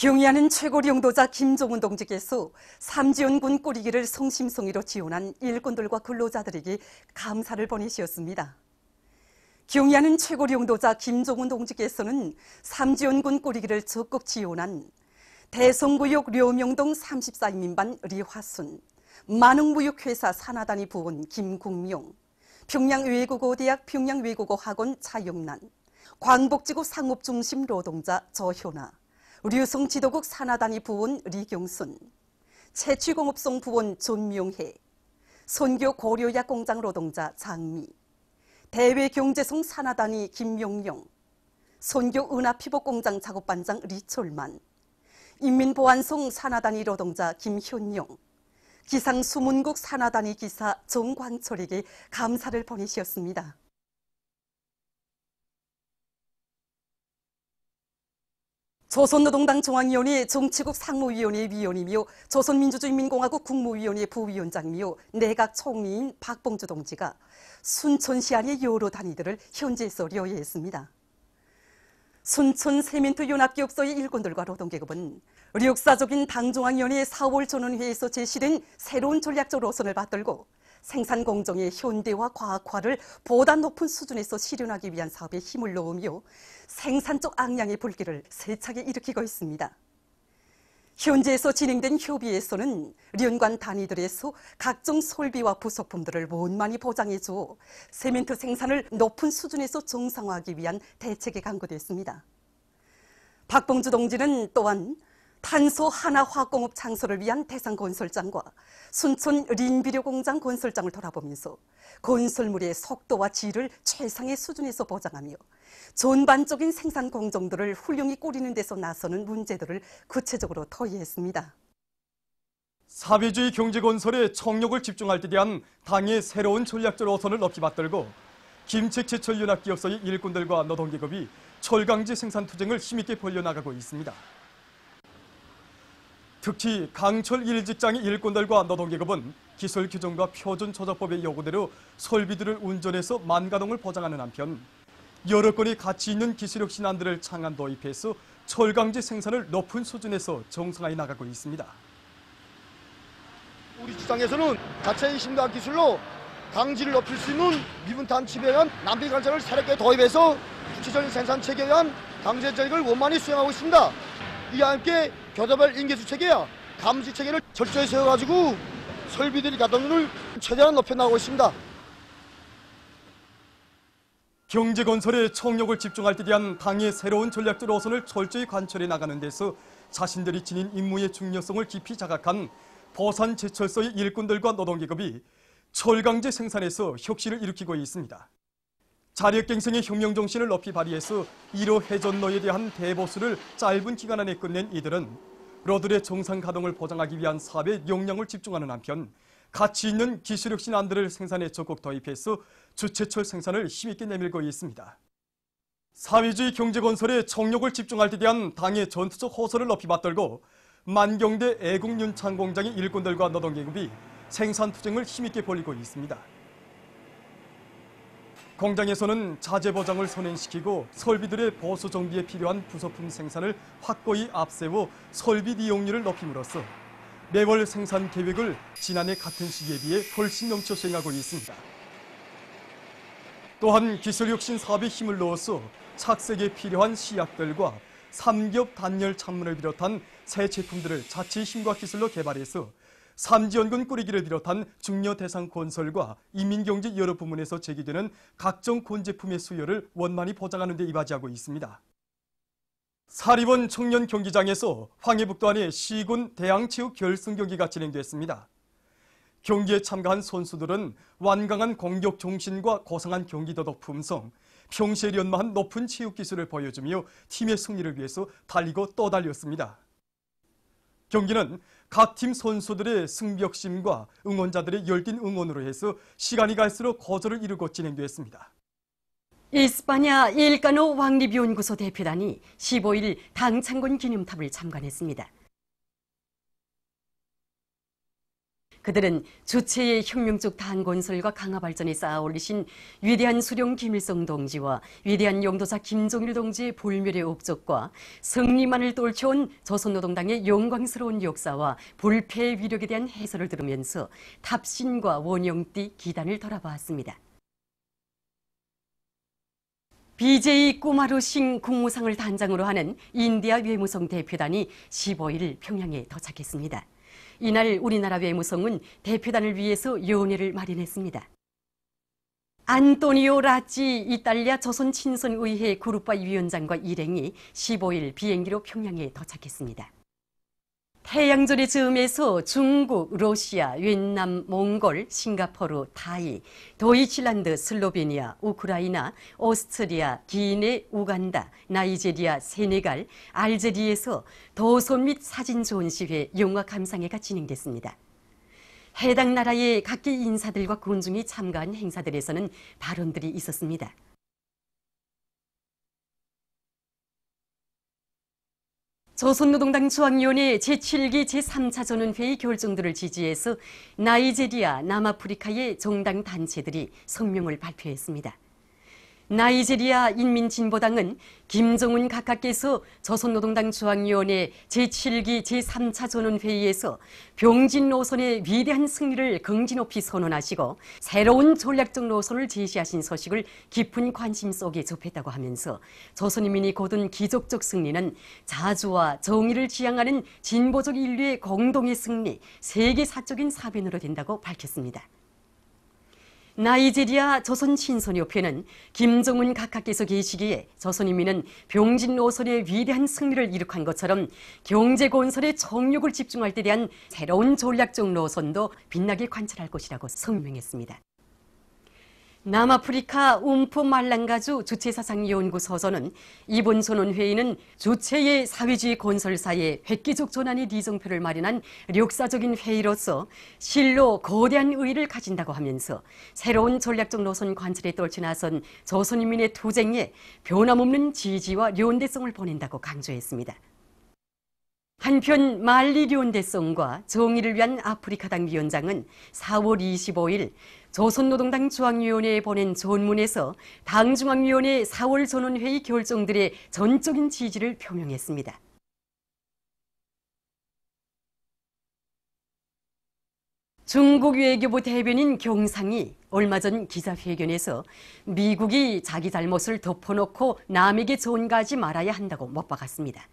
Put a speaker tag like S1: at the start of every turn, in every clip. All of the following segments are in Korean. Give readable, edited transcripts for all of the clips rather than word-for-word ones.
S1: 경의하는 최고領導자 김종훈 동지께서 삼지연군 꾸리기를 성심성의로 지원한 일꾼들과 근로자들에게 감사를 보내셨습니다. 경의하는 최고領導자 김종훈 동지께서는 삼지연군 꾸리기를 적극 지원한 대성구역 료명동 34인민반 리화순, 만흥무역회사 산하단위 부원 김국명, 평양외국어대학 평양외국어학원 차영란, 광복지구 상업중심 노동자 저효나, 류성지도국 산하단위 부원 리경순, 채취공업성 부원 존명혜, 선교 고려약 공장 노동자 장미, 대외경제성 산하단위 김용영, 선교 은하피복공장 작업반장 리철만, 인민보안성 산하단위 노동자 김현영, 기상수문국 산하단위 기사 정광철에게 감사를 보내셨습니다. 조선노동당 중앙위원회 정치국 상무위원회 위원이며 조선민주주의인민공화국 국무위원회 부위원장이며 내각 총리인 박봉주 동지가 순천시 안의 여러 단위들을 현지에서 료해했습니다. 순천 세멘트 연합기업소의 일꾼들과 노동계급은 역사적인 당중앙위원회 4월 전원회에서 제시된 새로운 전략적 노선을 받들고 생산 공정의 현대화, 과학화를 보다 높은 수준에서 실현하기 위한 사업에 힘을 넣으며 생산적 악량의 불길을 세차게 일으키고 있습니다. 현지에서 진행된 협의에서는 연관 단위들에서 각종 설비와 부속품들을 원만히 보장해 주어 세멘트 생산을 높은 수준에서 정상화하기 위한 대책이 강구됐습니다. 박봉주 동지는 또한 탄소 하나화학공업 창설을 위한 대상건설장과 순천 린비료공장 건설장을 돌아보면서 건설물의 속도와 질을 최상의 수준에서 보장하며 전반적인 생산 공정들을 훌륭히 꾸리는 데서 나서는 문제들을 구체적으로 토의했습니다.
S2: 사회주의 경제건설에 총력을 집중할 때 대한 당의 새로운 전략적 노선을 높이 받들고 김책제철연합기업소의 일꾼들과 노동계급이 철강지 생산 투쟁을 힘있게 벌려나가고 있습니다. 특히 강철 일직장의 일꾼들과 노동계급은 기술 규정과 표준 조작법의 요구대로 설비들을 운전해서 만가동을 보장하는 한편 여러 건의 가치 있는 기술력 신안들을 창안 도입해서 철강지 생산을 높은 수준에서 정상화해 나가고 있습니다.
S3: 우리 시장에서는 자체의 힘과 기술로 강지를 높일 수 있는 미분탄 칩에 의한 남비 관찰을 새롭게 도입해서 구체적인 생산 체계에 의한 강제 전익을 원만히 수행하고 있습니다. 이와 함께 교도별 인계수 체계와 감시 체계를 철저히 세워가지고 설비들의 가동률을 최대한 높여나가고 있습니다.
S2: 경제건설에 총력을 집중할 때 대한 당의 새로운 전략적 노선을 철저히 관철해 나가는 데서 자신들이 지닌 임무의 중요성을 깊이 자각한 보산제철소의 일꾼들과 노동계급이 철강제 생산에서 혁신을 일으키고 있습니다. 자력갱생의 혁명정신을 높이 발휘해서 1호 회전로에 대한 대보수를 짧은 기간 안에 끝낸 이들은 로들의 정상 가동을 보장하기 위한 사업에 역량을 집중하는 한편 가치 있는 기술력 신안들을 생산에 적극 도입해서 주체철 생산을 힘있게 내밀고 있습니다. 사회주의 경제건설에 총력을 집중할 때 대한 당의 전투적 호소를 높이 받들고 만경대 애국윤창공장의 일꾼들과 노동계급이 생산투쟁을 힘있게 벌이고 있습니다. 공장에서는 자재 보장을 선행시키고 설비들의 보수 정비에 필요한 부속품 생산을 확고히 앞세워 설비 이용률을 높임으로써 매월 생산 계획을 지난해 같은 시기에 비해 훨씬 넘쳐 수행하고 있습니다. 또한 기술혁신 사업에 힘을 넣어서 착색에 필요한 시약들과 삼겹 단열 창문을 비롯한 새 제품들을 자체의 힘과 기술로 개발해서 삼지연군 꾸리기를 비롯한 중요 대상 건설과 인민경제 여러 부문에서 제기되는 각종 곤제품의 수요를 원만히 보장하는 데 이바지하고 있습니다. 사립원 청년 경기장에서 황해북도안의 시군 대항체육 결승 경기가 진행됐습니다. 경기에 참가한 선수들은 완강한 공격 정신과 고상한 경기 도덕 품성, 평시에 연마한 높은 체육 기술을 보여주며 팀의 승리를 위해서 달리고 또 달렸습니다. 경기는 각 팀 선수들의 승벽심과 응원자들의 열띤 응원으로 해서 시간이 갈수록 거절을 이루고 진행됐습니다.
S1: 이스파냐 일카노 왕립연구소 대표단이 15일 당창군 기념탑을 참관했습니다.
S4: 그들은 주체의 혁명적 단건설과 강화 발전에 쌓아 올리신 위대한 수령 김일성 동지와 위대한 용도자 김정일 동지의 불멸의 업적과 승리만을 떨쳐온 조선노동당의 영광스러운 역사와 불패의 위력에 대한 해설을 들으면서 탑신과 원영띠 기단을 돌아보았습니다. BJ 꾸마루싱 국무상을 단장으로 하는 인디아 외무성 대표단이 15일 평양에 도착했습니다. 이날 우리나라 외무성은 대표단을 위해서 연회를 마련했습니다. 안토니오 라찌 이탈리아 조선친선의회 그룹바이 위원장과 일행이 15일 비행기로 평양에 도착했습니다. 태양절의 즈음에서 중국, 러시아, 베트남, 몽골, 싱가포르, 타이, 도이칠란드, 슬로베니아, 우크라이나, 오스트리아, 기네, 우간다, 나이제리아, 세네갈, 알제리에서 도서 및 사진 전시회, 영화 감상회가 진행됐습니다. 해당 나라의 각계 인사들과 군중이 참가한 행사들에서는 발언들이 있었습니다. 조선노동당 중앙위원회 제7기 제3차 전원회의 결정들을 지지해서 나이제리아, 남아프리카의 정당 단체들이 성명을 발표했습니다. 나이제리아 인민진보당은 김정은 각하께서 조선노동당 중앙위원회 제7기 제3차 전원회의에서 병진 노선의 위대한 승리를 긍지 높이 선언하시고 새로운 전략적 노선을 제시하신 소식을 깊은 관심 속에 접했다고 하면서 조선인민이 거둔 기적적 승리는 자주와 정의를 지향하는 진보적 인류의 공동의 승리, 세계사적인 사변으로 된다고 밝혔습니다. 나이제리아 조선친선협회는 김정은 각하께서 계시기에 조선인민은 병진 노선의 위대한 승리를 이룩한 것처럼 경제건설에 정력을 집중할 때 대한 새로운 전략적 노선도 빛나게 관찰할 것이라고 성명했습니다. 남아프리카 움프 말랑가주 주체사상연구소서는 이번 전원회의는 주체의 사회주의 건설사의 획기적 전환의 리정표를 마련한 역사적인 회의로서 실로 거대한 의의를 가진다고 하면서 새로운 전략적 노선 관찰에 떨쳐 나선 조선인민의 투쟁에 변함없는 지지와 연대성을 보낸다고 강조했습니다. 한편 말리 연대성과 정의를 위한 아프리카당 위원장은 4월 25일 조선노동당 중앙위원회에 보낸 전문에서 당중앙위원회 4월 전원회의 결정들의 전적인 지지를 표명했습니다. 중국 외교부 대변인 경상이 얼마 전 기자회견에서 미국이 자기 잘못을 덮어놓고 남에게 전가하지 말아야 한다고 못 박았습니다.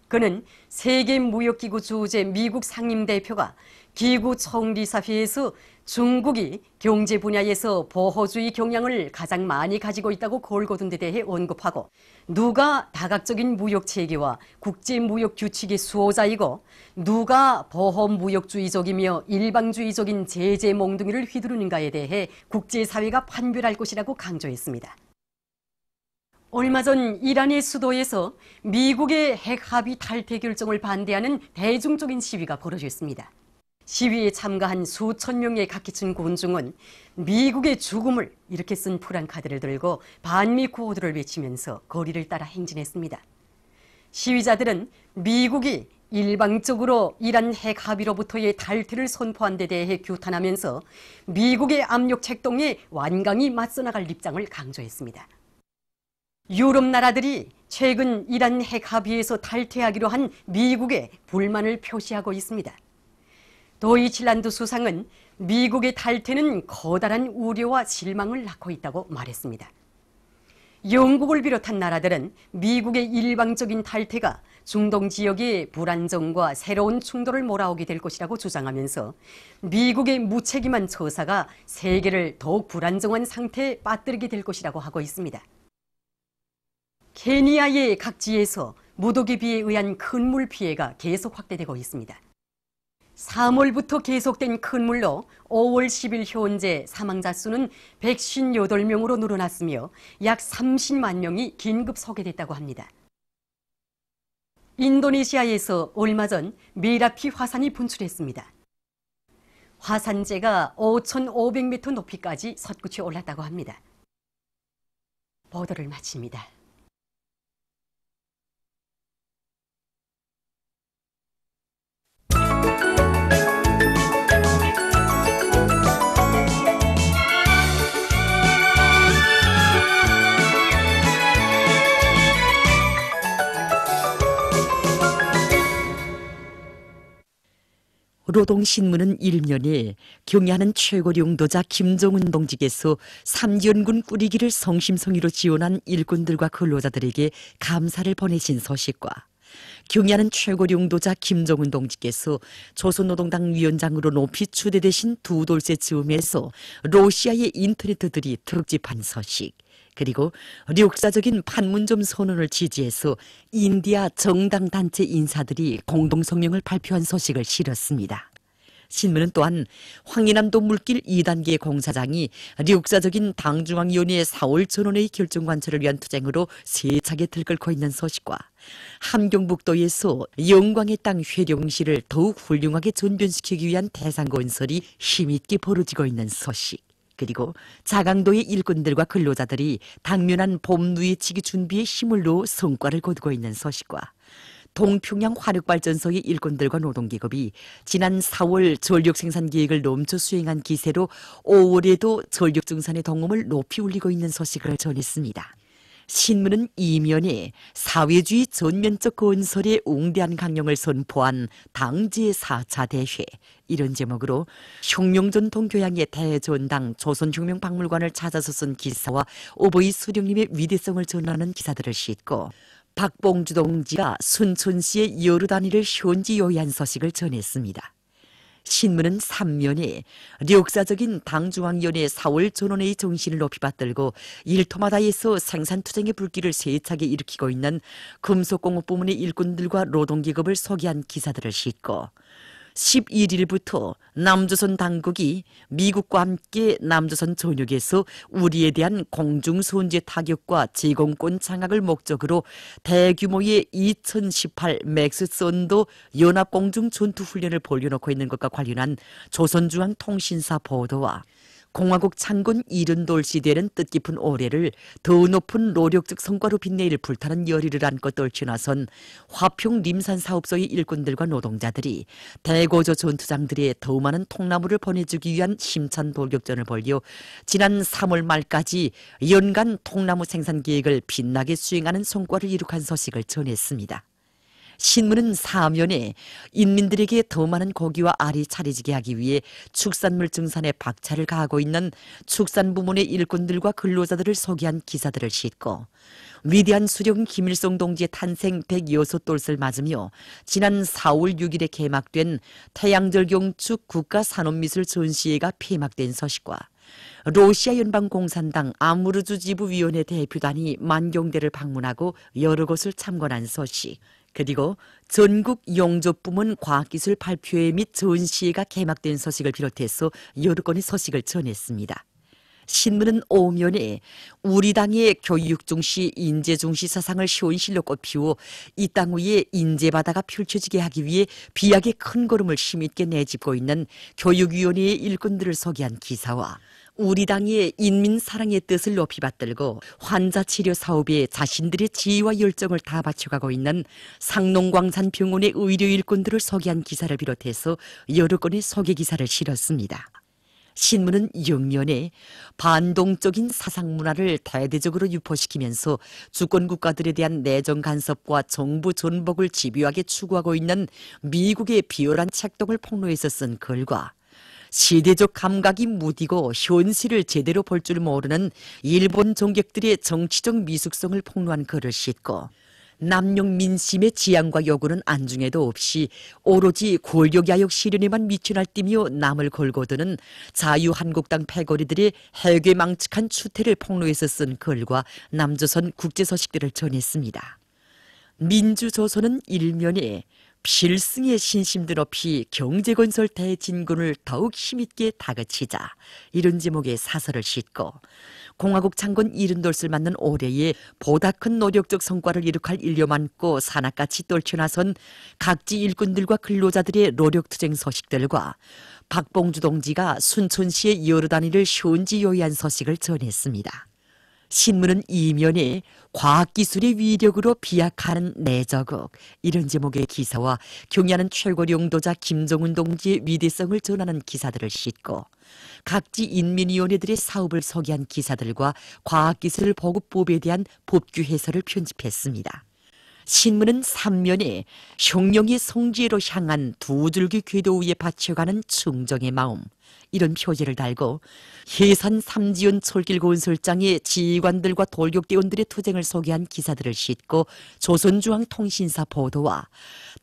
S4: 그는 세계무역기구 주재 미국 상임대표가 기구 총리사회에서 중국이 경제 분야에서 보호주의 경향을 가장 많이 가지고 있다고 걸거둔 데 대해 언급하고 누가 다각적인 무역체계와 국제무역규칙의 수호자이고 누가 보호무역주의적이며 일방주의적인 제재 몽둥이를 휘두르는가에 대해 국제사회가 판별할 것이라고 강조했습니다. 얼마 전 이란의 수도에서 미국의 핵합의 탈퇴 결정을 반대하는 대중적인 시위가 벌어졌습니다. 시위에 참가한 수천 명의 각기층 군중은 미국의 죽음을 이렇게 쓴 프랑카드를 들고 반미 구호들을 외치면서 거리를 따라 행진했습니다. 시위자들은 미국이 일방적으로 이란 핵 합의로부터의 탈퇴를 선포한 데 대해 규탄하면서 미국의 압력 책동에 완강히 맞서 나갈 입장을 강조했습니다. 유럽 나라들이 최근 이란 핵 합의에서 탈퇴하기로 한 미국에 불만을 표시하고 있습니다. 도이칠란드 수상은 미국의 탈퇴는 커다란 우려와 실망을 낳고 있다고 말했습니다. 영국을 비롯한 나라들은 미국의 일방적인 탈퇴가 중동 지역의 불안정과 새로운 충돌을 몰아오게 될 것이라고 주장하면서 미국의 무책임한 처사가 세계를 더욱 불안정한 상태에 빠뜨리게 될 것이라고 하고 있습니다. 케니아의 각지에서 무더기 비에 의한 큰 물 피해가 계속 확대되고 있습니다. 3월부터 계속된 큰 물로 5월 10일 현재 사망자 수는 158명으로 늘어났으며 약 30만 명이 긴급 소개됐다고 합니다. 인도네시아에서 얼마 전 메라피 화산이 분출했습니다. 화산재가 5,500m 높이까지 솟구쳐 올랐다고 합니다. 보도를 마칩니다.
S5: 노동신문은 일면에 경애하는 최고 용도자 김정은 동지께서 삼지연군 꾸리기를 성심성의로 지원한 일꾼들과 근로자들에게 감사를 보내신 소식과 경애하는 최고 용도자 김정은 동지께서 조선노동당 위원장으로 높이 추대되신 두 돌쇠 즈음에서 러시아의 인터넷들이 특집한 소식, 그리고 역사적인 판문점 선언을 지지해서 인디아 정당 단체 인사들이 공동 성명을 발표한 소식을 실었습니다. 신문은 또한 황해남도 물길 2단계 공사장이 역사적인 당중앙위원회의 4월 전원회의 결정 관철을 위한 투쟁으로 세차게 들끓고 있는 소식과 함경북도에서 영광의 땅 회룡시를 더욱 훌륭하게 전변시키기 위한 대상 건설이 힘있게 벌어지고 있는 소식, 그리고 자강도의 일꾼들과 근로자들이 당면한 봄 누이치기 준비에 힘을 놓어 성과를 거두고 있는 소식과 동평양 화력발전소의 일꾼들과 노동기업이 지난 4월 전력 생산 계획을 넘쳐 수행한 기세로 5월에도 전력 증산의 동음을 높이 울리고 있는 소식을 전했습니다. 신문은 이면에 사회주의 전면적 건설에 웅대한 강령을 선포한 당지의 4차 대회, 이런 제목으로 혁명전통 교양의 대전당 조선혁명박물관을 찾아서 쓴 기사와 오보이 수령님의 위대성을 전하는 기사들을 싣고 박봉주 동지가 순천시의 여러 단위를 현지 요의한 소식을 전했습니다. 신문은 3면에 역사적인 당중앙위원회 4월 전원회의 정신을 높이 받들고 일토마다에서 생산투쟁의 불길을 세차게 일으키고 있는 금속공업 부문의 일꾼들과 노동기업을 소개한 기사들을 싣고 11일부터 남조선 당국이 미국과 함께 남조선 전역에서 우리에 대한 공중선제 타격과 제공권 장악을 목적으로 대규모의 2018 맥스선도 연합공중전투훈련을 벌여놓고 있는 것과 관련한 조선중앙통신사 보도와 공화국 창건 70돌시 되는 뜻깊은 올해를 더 높은 노력적 성과로 빛내일 불타는 열의를 안고 떨쳐나선 화평 림산사업소의 일꾼들과 노동자들이 대고조 전투장들에 더 많은 통나무를 보내주기 위한 힘찬 돌격전을 벌여 지난 3월 말까지 연간 통나무 생산 계획을 빛나게 수행하는 성과를 이룩한 소식을 전했습니다. 신문은 사면에 인민들에게 더 많은 고기와 알이 차려지게 하기 위해 축산물 증산에 박차를 가하고 있는 축산부문의 일꾼들과 근로자들을 소개한 기사들을 싣고 위대한 수령 김일성 동지의 탄생 106돌을 맞으며 지난 4월 6일에 개막된 태양절경축 국가산업미술 전시회가 폐막된 소식과 러시아 연방공산당 아무르주 지부위원회 대표단이 만경대를 방문하고 여러 곳을 참관한 소식, 그리고 전국 용접부문 과학기술 발표회 및 전시회가 개막된 소식을 비롯해서 여러 건의 소식을 전했습니다. 신문은 오면에 우리 당의 교육 중시, 인재 중시 사상을 현실로 꽃피워 이 땅 위에 인재 바다가 펼쳐지게 하기 위해 비약의 큰 걸음을 힘있게 내짚고 있는 교육위원회의 일꾼들을 소개한 기사와 우리 당의 인민 사랑의 뜻을 높이 받들고 환자 치료 사업에 자신들의 지혜와 열정을 다 바쳐가고 있는 상농광산병원의 의료 일꾼들을 소개한 기사를 비롯해서 여러 건의 소개 기사를 실었습니다. 신문은 영면에 반동적인 사상 문화를 대대적으로 유포시키면서 주권 국가들에 대한 내정 간섭과 정부 전복을 집요하게 추구하고 있는 미국의 비열한 책동을 폭로해서 쓴 글과 시대적 감각이 무디고 현실을 제대로 볼 줄 모르는 일본 정객들의 정치적 미숙성을 폭로한 글을 싣고 남용 민심의 지향과 요구는 안중에도 없이 오로지 권력야욕 실현에만 미쳐날뛰며 남을 걸고드는 자유한국당 패거리들의 해괴망측한 추태를 폭로해서 쓴 글과 남조선 국제소식들을 전했습니다. 민주조선은 일면에 필승의 신심들 높이 경제건설 대진군을 더욱 힘있게 다그치자, 이런 제목의 사설을 싣고 공화국 창건 70돌을 맞는 올해에 보다 큰 노력적 성과를 이룩할 인류 많고 산악같이 떨쳐나선 각지 일꾼들과 근로자들의 노력투쟁 소식들과 박봉주 동지가 순천시의 여러 단위를 현지 요의한 소식을 전했습니다. 신문은 이면에 과학기술의 위력으로 비약하는 내저국, 이런 제목의 기사와 경애하는 최고 용도자 김정은 동지의 위대성을 전하는 기사들을 싣고 각지 인민위원회들의 사업을 소개한 기사들과 과학기술 보급법에 대한 법규 해설을 편집했습니다. 신문은 3면에 흉령의 성지로 향한 두 줄기 궤도 위에 바쳐가는 충정의 마음, 이런 표지를 달고 해산 삼지연 철길 건설장의 지휘관들과 돌격대원들의 투쟁을 소개한 기사들을 싣고 조선중앙통신사 보도와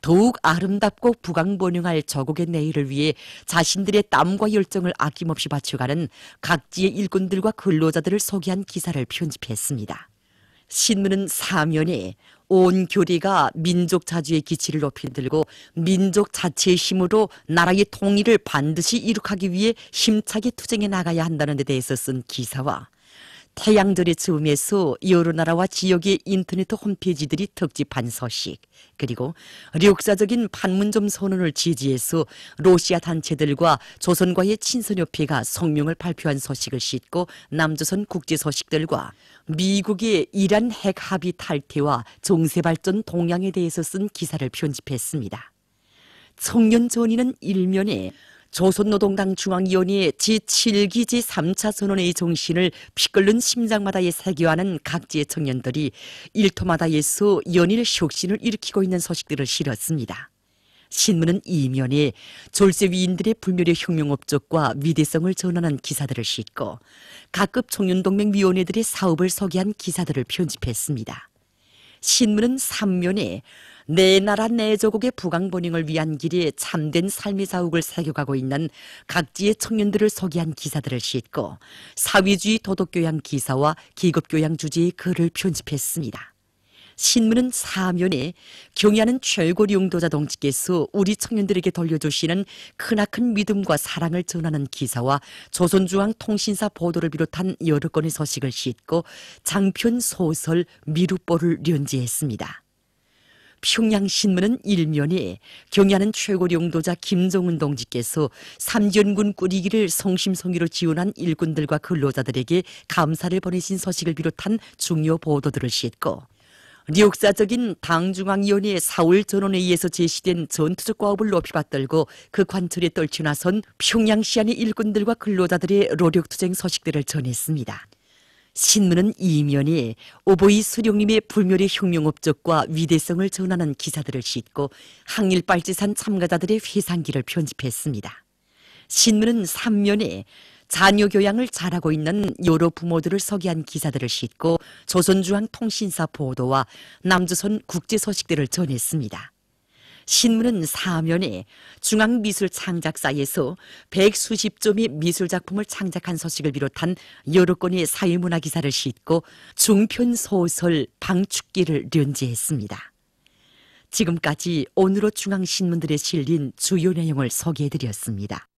S5: 더욱 아름답고 부강번영할 조국의 내일을 위해 자신들의 땀과 열정을 아낌없이 바쳐가는 각지의 일꾼들과 근로자들을 소개한 기사를 편집했습니다. 신문은 사면에 온 교리가 민족 자주의 기치를 높이 들고 민족 자체의 힘으로 나라의 통일을 반드시 이룩하기 위해 힘차게 투쟁해 나가야 한다는 데 대해서 쓴 기사와 태양절의 즈음에서 여러 나라와 지역의 인터넷 홈페이지들이 특집한 소식, 그리고 역사적인 판문점 선언을 지지해서 러시아 단체들과 조선과의 친선협회가 성명을 발표한 소식을 싣고 남조선 국제 소식들과 미국의 이란 핵 합의 탈퇴와 정세발전 동향에 대해서 쓴 기사를 편집했습니다. 청년 전의는 일면에 조선노동당 중앙위원회의 제7기 제3차 선언의 정신을 피 끓는 심장마다에 새겨하는 각지의 청년들이 일터마다에서 연일 혁신을 일으키고 있는 소식들을 실었습니다. 신문은 이면에 졸세 위인들의 불멸의 혁명업적과 위대성을 전하는 기사들을 싣고 각급 청년동맹위원회들의 사업을 소개한 기사들을 편집했습니다. 신문은 3면에 내 나라 내 조국의 부강번영을 위한 길에 참된 삶의 자욱을 새겨가고 있는 각지의 청년들을 소개한 기사들을 싣고 사회주의 도덕교양 기사와 기급교양 주제의 글을 편집했습니다. 신문은 사면에 경애하는 최고리 용도자 동지께서 우리 청년들에게 돌려주시는 크나큰 믿음과 사랑을 전하는 기사와 조선중앙통신사 보도를 비롯한 여러 건의 소식을 싣고 장편 소설 미루보를 연재했습니다. 평양신문은 일면에 경애하는 최고리 용도자 김정은 동지께서 삼지연군 꾸리기를 성심성의로 지원한 일꾼들과 근로자들에게 감사를 보내신 소식을 비롯한 중요 보도들을 싣고 역사적인 당중앙위원회 4월 전원회의에서 제시된 전투적 과업을 높이 받들고 그 관철에 떨쳐나선 평양시안의 일꾼들과 근로자들의 노력투쟁 소식들을 전했습니다. 신문은 이면에 오보이 수령님의 불멸의 혁명업적과 위대성을 전하는 기사들을 싣고 항일빨지산 참가자들의 회상기를 편집했습니다. 신문은 3면에 자녀 교양을 잘하고 있는 여러 부모들을 소개한 기사들을 싣고 조선중앙통신사 보도와 남조선 국제 소식들을 전했습니다. 신문은 사면에 중앙미술창작사에서 100수십 점의 미술작품을 창작한 소식을 비롯한 여러 건의 사회문화 기사를 싣고 중편소설 방축기를 연재했습니다. 지금까지 오늘의 중앙신문들에 실린 주요 내용을 소개해드렸습니다.